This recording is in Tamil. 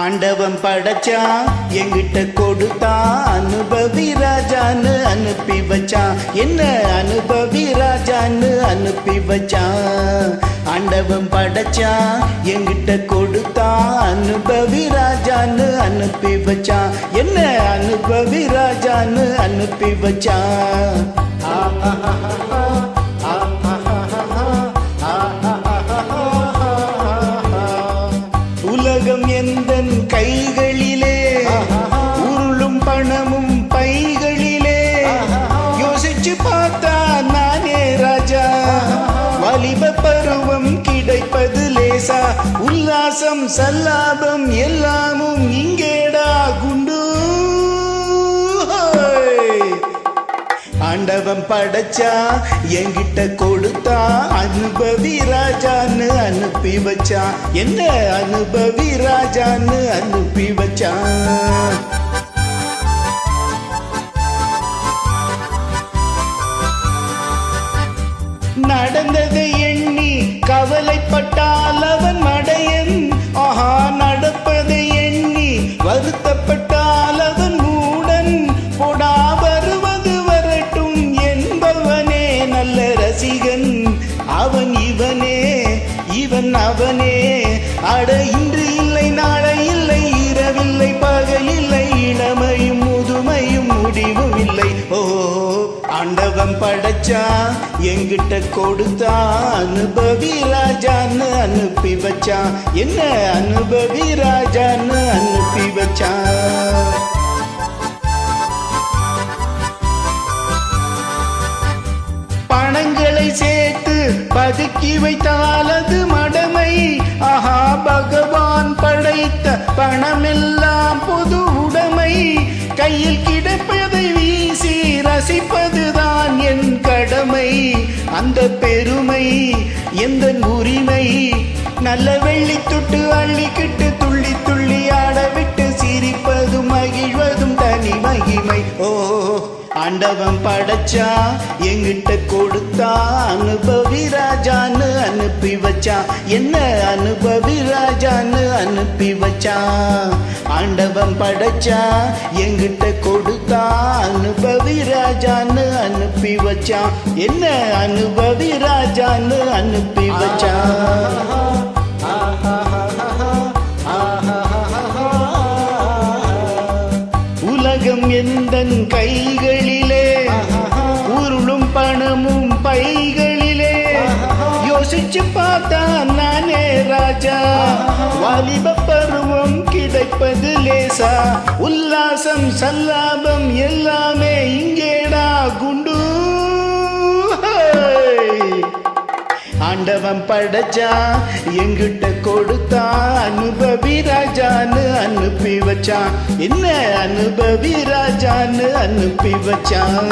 ஆண்டவன் படைச்சான் எங்கிட்ட கொடுத்தான் அனுபவி ராஜான்னு அனுப்பி வச்சான் என்ன அனுபவி ராஜான்னு அனுப்பி வச்சான் ஆண்டவன் படைச்சான் எங்கிட்ட கொடுத்தான் அனுபவி ராஜான்னு அனுப்பி வச்சான் என்ன அனுபவி ராஜான்னு அனுப்பி வச்சான் உலகம் எந்தன் கைகளிலே உருளும் பணமும் பைகளிலே யோசிச்சு பார்த்தா நானே ராஜா வாலிப பருவம் கிடைப்பது லேசா உல்லாசம் சல்லாபம் எல்லாமும் இங்கேடா குண்டு ஆண்டவன் படைச்சா என்கிட்ட கொடுத்தா அனுபவி ராஜான்னு அனுப்பி வச்சான் என்ன அனுபவி ராஜான்னு அனுப்பி வச்சான் நடந்ததை எண்ணி கவலைப்பட்டால் அவன் மடையன் ஆஹா நடப்பதை எண்ணி வருத்தப்பட்டால் அவன் மூடன் போடா வருவது வரட்டும் என்பவனே நல்ல ரசிகன் அவன் இவனே இவன் அவனே அட இன்று இல்லை நாளை இல்லை இரவில்லை பகலில்லை இளமையும் முதுமையும் முடிவும் இல்லை ஓ ஆண்டவன் படைச்சா எங்கிட்ட கொடுத்தா அனுபவி ராஜான்னு அனுப்பி வச்சான் என்ன அனுபவி ராஜான்னு அனுப்பி வச்சான் பணங்களை சேர்த்து பதுக்கி வைத்தால் அது மடமை ஆஹா பகவான் படைத்த பணமெல்லாம் பொது உடைமை கையில் கிடைப்பதை வீசி ரசிப்பதுதான் என் கடமை அந்த பெருமை எந்த உரிமை நல்ல வெள்ளி தொட்டு அள்ளிக்கிட்டு துள்ளி துள்ளி ஆடவிட்டு சிரிப்பதும் மகிழ்வதும் தனி மகிமை ஓ ஆண்டவன் படைச்சா எங்கிட்ட கொடுத்தா அனுபவி ராஜான்னு அனுப்பி வச்சான் என்ன அனுபவி ராஜான்னு அனுப்பி வச்சான் ஆண்டவன் படைச்சா எங்கிட்ட கொடுத்தா அனுபவி ராஜான்னு அனுப்பி வச்சான் என்ன அனுபவி ராஜான்னு அனுப்பி வச்சான் உலகம் எந்தன் கைகளிலே உருளும் பணமும் பைகளிலே யோசிச்சு பார்த்தா நானே ராஜா வாலிப பருவம் கிடைப்பது லேசா உல்லாசம் சல்லாபம் எல்லாமே இங்கேடா குண்டு ஆண்டவன் படைச்சா எங்கிட்ட கொடுத்தா அனுபவி ராஜான்னு அனுப்பி வச்சான் என்ன அனுபவி ராஜான்னு அனுப்பி வச்சான்